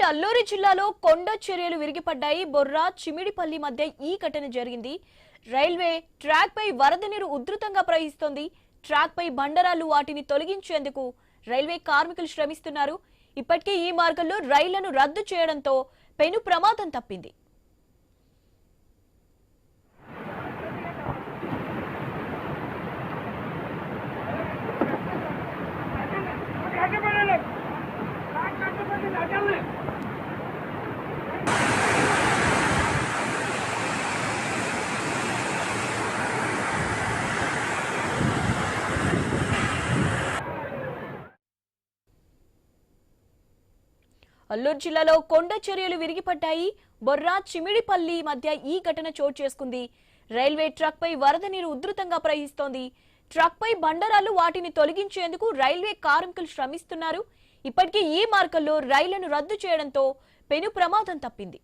అల్లూరి జిల్లాలో కొండ చర్యలు విరిగిపడ్డాయి. బొర్రా చిమిడిపల్లి మధ్య ఈ ఘటన జరిగింది. రైల్వే ట్రాక్ పై వరద నీరు ఉధృతంగా ప్రవహిస్తోంది. ట్రాక్ పై బండరాలు వాటిని తొలగించేందుకు రైల్వే కార్మికులు శ్రమిస్తున్నారు. ఇప్పటికే ఈ మార్గంలో రైళ్లను రద్దు చేయడంతో పెను ప్రమాదం తప్పింది. అల్లూరు జిల్లాలో కొండ చర్యలు విరిగిపడ్డాయి. బొర్రా చిమిడిపల్లి మధ్య ఈ ఘటన చోటు చేసుకుంది. రైల్వే ట్రక్ పై వరద నీరు ఉధృతంగా ప్రవహిస్తోంది. ట్రక్ పై బండరాలు వాటిని తొలగించేందుకు రైల్వే కార్మికులు శ్రమిస్తున్నారు. ఇప్పటికే ఈ మార్గంలో రైళ్లను రద్దు చేయడంతో పెను ప్రమాదం తప్పింది.